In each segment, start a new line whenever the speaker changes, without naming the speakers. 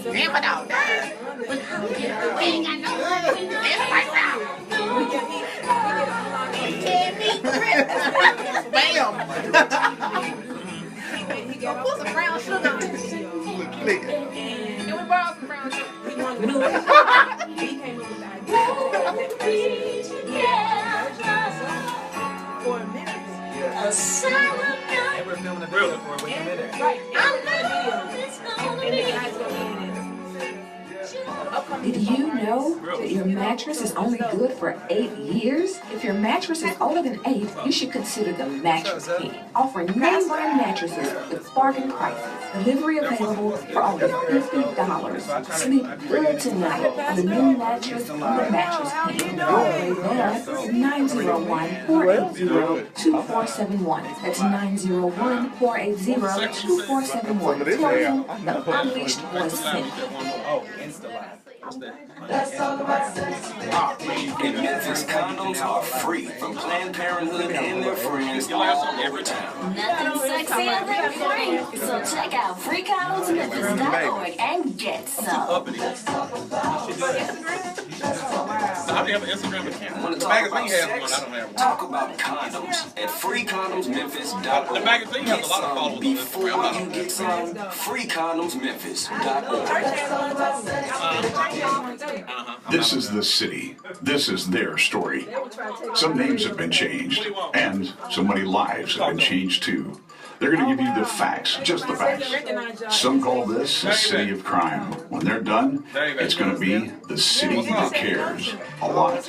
Damn it out. We ain't got no money. That's right now. Bam. Put some brown sugar on it. Can we borrow some brown sugar? He came up with the idea. For a minute.
And we're filming a video for it. Wait a minute.
Right. And the guy's going to be in it.
Did you know that your mattress is only good for 8 years? If your mattress is older than 8, you should consider the Mattress King, offering name brand mattresses with bargain prices. Delivery available for only $50. Sleep good tonight on the new mattress from the Mattress King. Call right now 901-480-2471. That's 901-480-2471. Tell them the Unleashed was sent.
In Memphis, condoms are free from Planned Parenthood and their friends all over town.
Nothing sexier than free. So check out freecondomsmemphis.org and get some.
I have an Instagram account.
Want to talk about sex? Talk about condoms at freecondomsmemphis.org.
The magazine has a lot of followers.
Before you get some, freecondomsmemphis.org.
This is the city. This is their story. Some names have been changed, and so many lives have been changed too. They're going to give you the facts, just the facts. Some call this a city of crime. When they're done, it's going to be the city that cares a lot.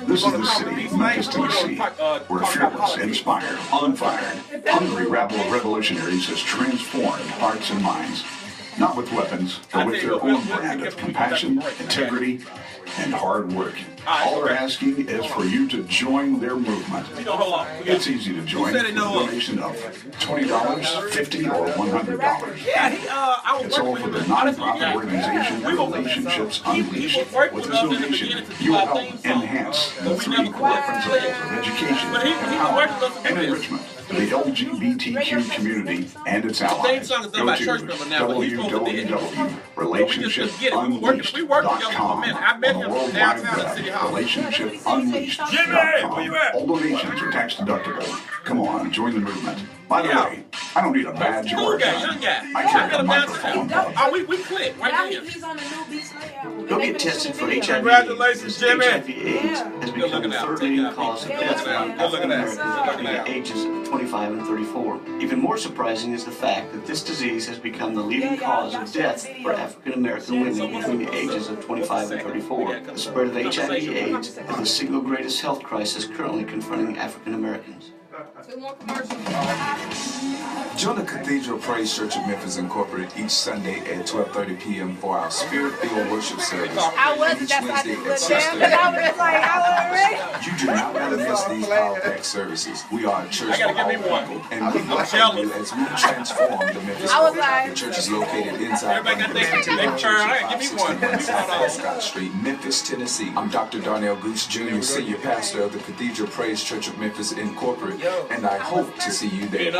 This is the city, Memphis, Tennessee, where fearless, inspired, unfired, hungry rabble of revolutionaries has transformed hearts and minds. Not with weapons, but with their own brand of compassion, integrity, and hard work. All they're asking is for you to join their movement. It's easy to join with a donation of $20, $50, or $100. It's all for the nonprofit organization Relationships Unleashed. With this donation, you will help enhance the 3 core principles of education, empowerment, and enrichment to the LGBTQ community and its allies. Go to www.relationshipunleashed.com on the World Wide Web. RelationshipUnleashed.com. All donations are tax deductible. Come on, join the movement. By the way, I don't need a badge or a gun. I carry a microphone.
We click right here.
Go get tested for HIV.
Congratulations, Jimmy.
HIV/AIDS has become the third leading cause of death among African Americans between the ages of 25 and 34. Even more surprising is the fact that this disease has become the leading cause of death for African American women between the ages of 25 and 34. The spread of HIV/AIDS is the single greatest health crisis currently confronting African Americans.
Join the Cathedral Praise Church of Memphis Incorporated each Sunday at 12:30 p.m. for our Spirit-filled worship service.
I wasn't, that's why I just looked down, because I was like, I was ready.
You do not want to miss these power-packed services. We are a church for all people, and we welcome you as we transform the Memphis area. The church is located inside Memphis, 61 South Scott Street, Memphis, Tennessee. I'm Dr. Darnell Gooch Jr., Senior Pastor of the Cathedral Praise Church of Memphis Incorporated, and I hope to see you there.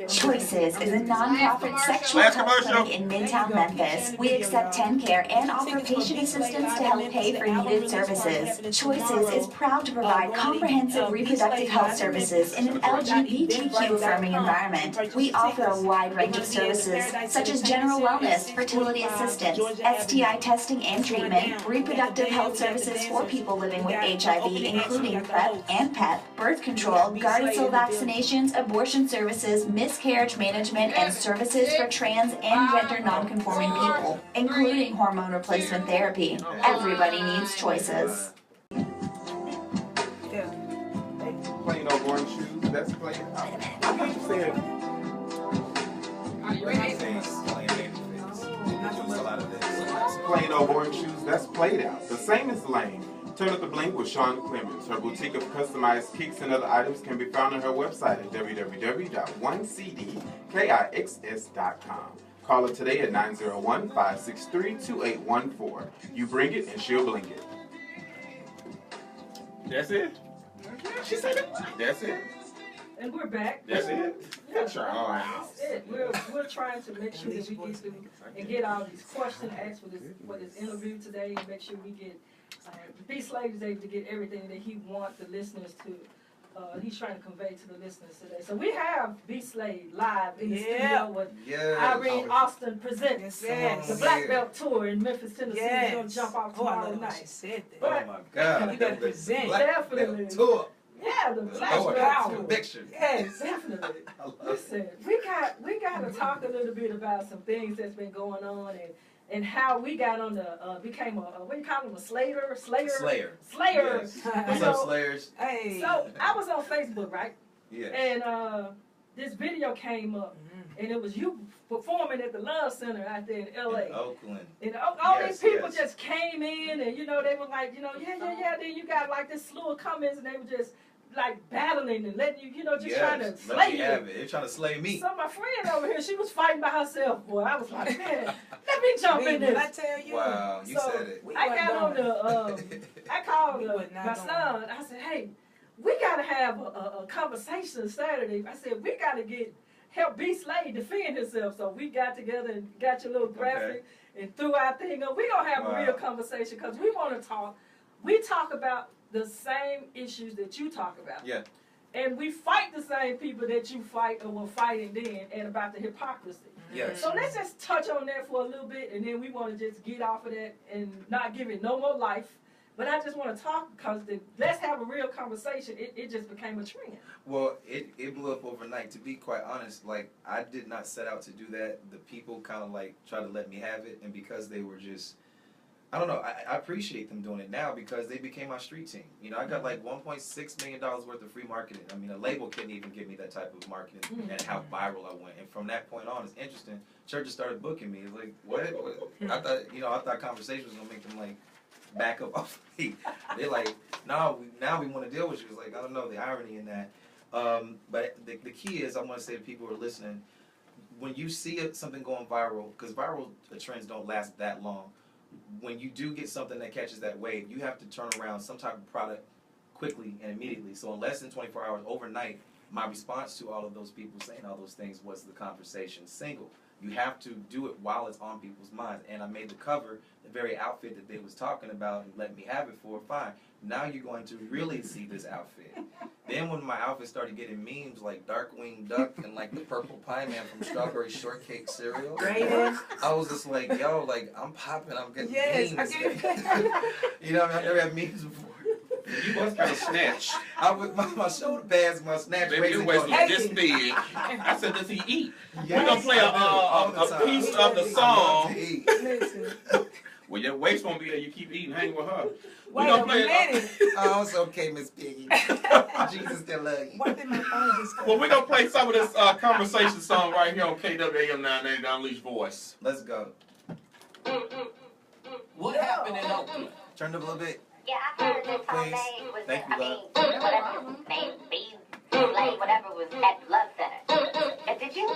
Choices is a non-profit sexual health clinic in Midtown Memphis. We accept 10 care and offer patient assistance to help pay for needed services. Choices is proud to provide comprehensive reproductive health services in an LGBTQ-affirming environment. We offer a wide range of services, such as general wellness, fertility assistance, STI testing and treatment, reproductive health services for people living with HIV, including PrEP and PEP, birth control, Gardasil vaccinations, abortion services, miscarriage management, and services for trans and gender non-conforming people, including hormone replacement therapy. Everybody needs choices.
Plain old orange shoes, that's plain out. I'm not saying. Plain old orange shoes, that's played out. The same as lame. Turn up the blink with Sean Clemons. Her boutique of customized kicks and other items can be found on her website at www.onecdkixs.com. Call her today at 901-563-2814. You bring it and she'll blink it.
That's it? She said it? That's it?
And we're back.
That's it?
Yeah,
That's our house.
that's it. We're trying to make sure that we get through and get all these questions asked for this interview today, and make sure we get BSlade is able to get everything that he wants the listeners to. He's trying to convey to the listeners today. So we have BSlade live in the studio with Arean Alston presents the Black Belt Tour in Memphis, Tennessee. We're going to jump off tomorrow night. But,
oh my God.
You got to present. Definitely.
Tour.
Yeah, the Black Belt Tour.
Conviction.
Yes, definitely. Listen, we got to talk a little bit about some things that's been going on and how we got on the became a what do you call them, a Slayer.
Yes. What's up, Slayers?
Hey. So I was on Facebook, right?
Yeah.
And this video came up, and it was you performing at the Love Center out there in L.A.
In Oakland.
And all these people just came in, and they were like, yeah. Then you got like this slew of comments, and they were just like battling and letting you, just trying to slay you.
They're trying to slay me.
So my friend over here, she was fighting by herself, boy. I was like, man, let me jump in there.
Did I tell you?
Wow, you said it.
I got on the, I called my son. I said, hey, we got to have a conversation Saturday. I said, we got to help BSlade defend himself. So we got together and got your little graphic and threw our thing up. We're going to have a real conversation because we want to talk. We talk about the same issues that you talk about.
Yeah.
And we fight the same people that you fight or were fighting then, and about the hypocrisy.
Yes.
So let's just touch on that for a little bit, and then we want to just get off of that and not give it no more life. But I just want to talk because let's have a real conversation. It just became a trend.
Well, it blew up overnight. To be quite honest, like, I did not set out to do that. The people kind of like tried to let me have it, and because they were just, I don't know, I appreciate them doing it now because they became my street team. I got like $1.6 million worth of free marketing. I mean, a label couldn't even give me that type of marketing and how viral I went. And from that point on, it's interesting. Churches started booking me. It's like, what? I thought conversation was going to make them like back up off me. They're like, no, now we want to deal with you. It's like, I don't know the irony in that. But the key is, I want to say to people who are listening, when you see something going viral, because viral trends don't last that long, when you do get something that catches that wave, you have to turn around some type of product quickly and immediately. So in less than 24 hours, overnight, my response to all of those people saying all those things was the conversation single. You have to do it while it's on people's minds. And I made the cover, the very outfit that they was talking about and let me have it for, fine. Now you're going to really see this outfit. Then when my outfit started getting memes like Darkwing Duck and like the Purple Pie Man from Strawberry Shortcake cereal, I was just like, yo, like, I'm popping, I'm getting memes. You know what I mean? I never had memes before.
You was kind of snatched.
I was my shoulder pads, my snatch.
Baby, your waist was this big. I said, does he eat? Yes, we're gonna play a piece of the song. Well, your waist won't be there. You keep eating, hang with her.
Wait a minute.
Oh, it's okay, Miss Piggy. Jesus still love you.
Well, we're gonna play some of this conversation song right here on KWAM 980 Unleashed Voice.
Let's go.
What happened in Oakland?
Turn it up a little bit.
Yeah, I heard this whole
Please.
thing was,
Thank you, love.
whatever his name, BSlade, whatever was at Love Center. And did you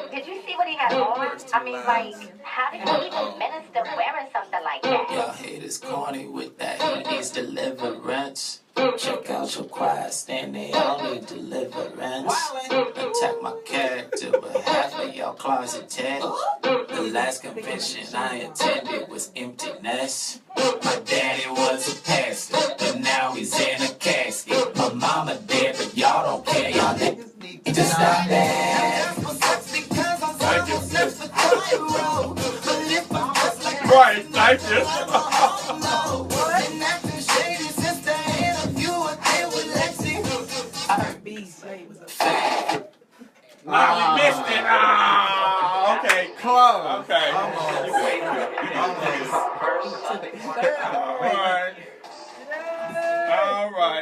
see what he had on? I mean, like, how did he even minister wearing something like that?
Y'all haters corny with that. He needs deliverance. Check out your choir stand, they all need deliverance. Attack my character, but half of y'all closeted. The last convention I attended was emptiness. My daddy was a pastor, but now he's in a casket. My mama dead, but y'all don't care. Y'all niggas need to stop that.
Right, thank you. Ah, we missed it. Ah, okay.
Close.
Okay.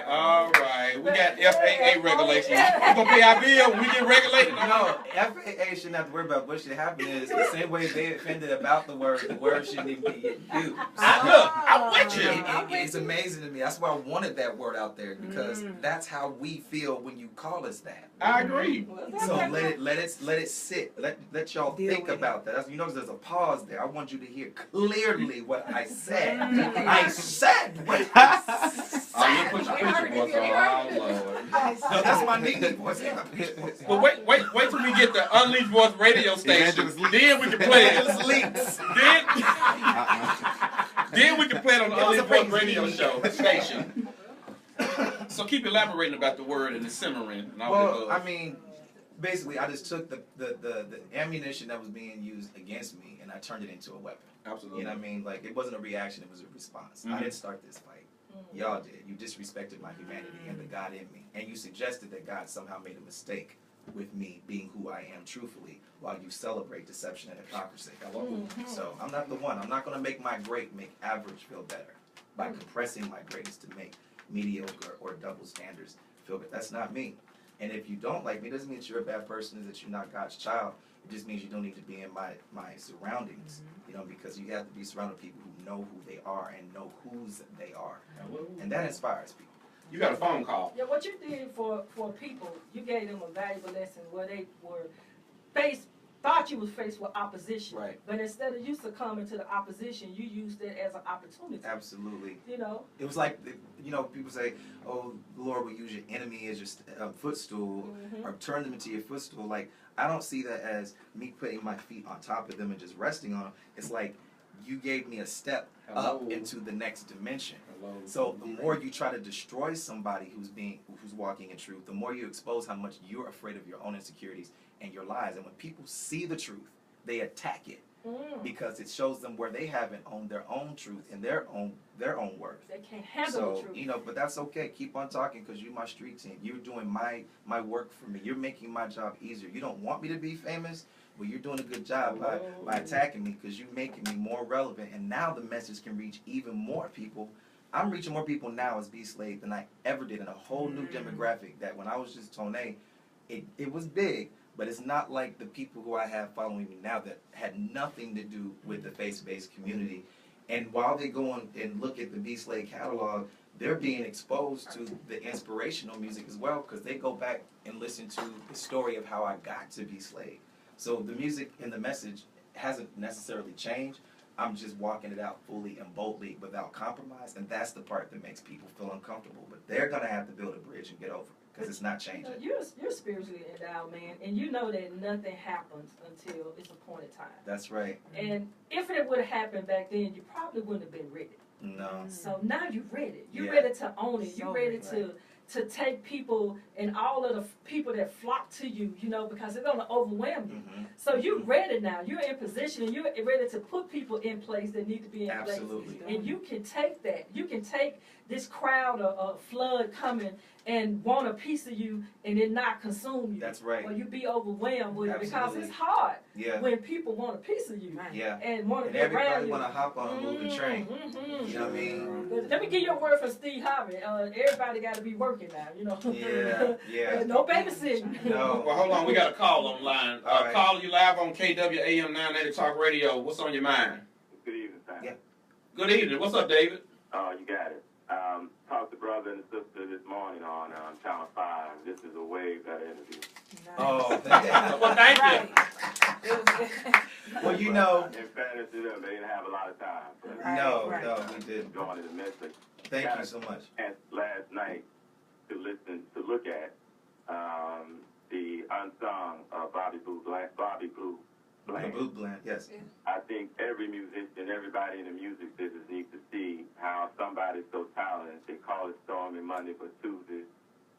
All right. We got FAA regulations. We gonna pay our bill when we get regulated.
No, FAA shouldn't have to worry about what should happen is the same way they offended about the word shouldn't even be used.
I'm with you.
It's amazing to me. That's why I wanted that word out there, because that's how we feel when you call us that.
I agree.
So let it sit. Let y'all think about that. You notice there's a pause there. I want you to hear clearly what I said. I said what I said.
Oh, you put your preacher voice on. Oh, Lord.
No, that's my nickname voice.
Well, wait till we get the Unleashed Voice radio station. Then we can play it. Then we can play it on the Unleashed Voice radio station. So keep elaborating about the word and the simmering. And all
well, I mean, basically, I just took the ammunition that was being used against me and I turned it into a weapon.
Absolutely.
You know what I mean? Like, it wasn't a reaction, it was a response. I didn't start this fight. Y'all did. You disrespected my humanity and the God in me. And you suggested that God somehow made a mistake with me being who I am truthfully while you celebrate deception and hypocrisy. So I'm not the one. I'm not going to make my great make average feel better by compressing my greatness to make mediocre or double standards feel better. That's not me. And if you don't like me, it doesn't mean that you're a bad person, that you're not God's child. It just means you don't need to be in my surroundings, you know, because you have to be surrounded with people who know who they are and know whose they are. And that inspires people.
You got a phone call.
Yeah, what you did for people, you gave them a valuable lesson where they were thought you was faced with opposition.
Right.
But instead of you succumbing to the opposition, you used it as an opportunity.
Absolutely.
You know?
It was like, you know, people say, oh, the Lord will use your enemy as your footstool or turn them into your footstool. Like, I don't see that as me putting my feet on top of them and just resting on them. It's like you gave me a step up into the next dimension. So the more you try to destroy somebody who's walking in truth, the more you expose how much you're afraid of your own insecurities and your lies. And when people see the truth, they attack it because it shows them where they haven't owned their own truth and their own worth.
They can't handle the truth.
You know, but that's okay. Keep on talking because you're my street team. You're doing my work for me. You're making my job easier. You don't want me to be famous, but you're doing a good job by attacking me because you're making me more relevant. And now the message can reach even more people. I'm reaching more people now as BSlade than I ever did in a whole new demographic that when I was just Tone, it was big. But it's not like the people who I have following me now that had nothing to do with the faith-based community. And while they go on and look at the BSlade catalog, they're being exposed to the inspirational music as well because they go back and listen to the story of how I got to BSlade. So the music and the message hasn't necessarily changed. I'm just walking it out fully and boldly without compromise, and that's the part that makes people feel uncomfortable. But they're going to have to build a bridge and get over it. Because it's not changing.
You're spiritually endowed, man, and you know that nothing happens until it's appointed time.
That's right.
And if it would have happened back then, you probably wouldn't have been ready.
No.
So now you're ready. You're ready to own it. You're ready to take people and all of the people that flock to you, you know, because they're going to overwhelm you. So you're ready now. You're in position and you're ready to put people in place that need to be in place. And you can take that. You can take this crowd or flood coming and want a piece of you and it not consume you.
That's right.
Or you be overwhelmed with it because it's hard when people want a piece of you and want to be around you.
Everybody want to hop on a moving train. You know what I mean?
Let me give you a word from Steve Harvey. Everybody got to be working now, you know.
Yeah.
No babysitting.
No.
Well, hold on. We got a call online. Caller, you live on KWAM 980 Talk Radio. What's on your mind?
Good evening, Sam.
Yeah.
Good evening. What's up, David?
You got it. Talked to brother and sister this morning on Channel 5. This is a way better interview.
Nice.
Oh,
well, thank you.
Well, you know.
In fairness to them, they didn't have a lot of time.
No, we didn't.
Going immensely.
Thank you so much.
And last night to look at the unsung Bobby Blue Bland.
The Blue Bland, yes.
I think every musician, everybody in the music business needs to see how somebody's so talented. They call it Stormy Monday, but Tuesday,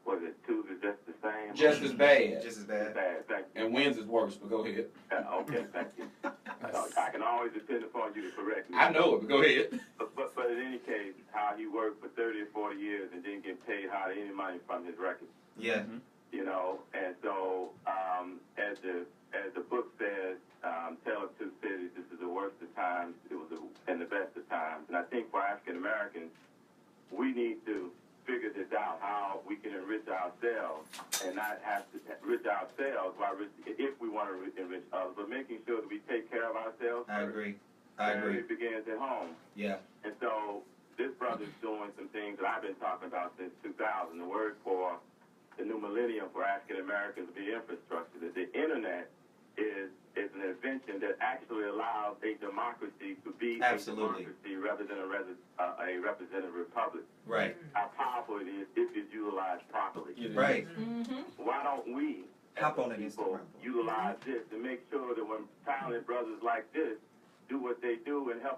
was it Tuesday just the same?
Just as bad.
Just as bad.
Thank you.
And Wednesday's worse, but go ahead.
Okay, thank you. I can always depend upon you to correct me.
I know it, but go ahead.
But in any case, how he worked for 30 or 40 years and didn't get paid hardly any money from his records.
Yeah.
You know, and so as the book says, Tale of Two Cities, this is the worst of times, and the best of times. And I think for African Americans, we need to figure this out, how we can enrich ourselves and not have to enrich ourselves if we want to enrich others, but making sure that we take care of ourselves.
I agree.
It begins at home.
Yeah.
And so this brother's doing some things that I've been talking about since 2000. The word for the new millennium for African Americans will be infrastructure. That the internet is an invention that actually allows a democracy to be a democracy rather than a representative republic.
Right.
How powerful it is if it's utilized properly.
Right.
Why don't we,
hop on it,
people, utilize this to make sure that when talented brothers like this do what they do and help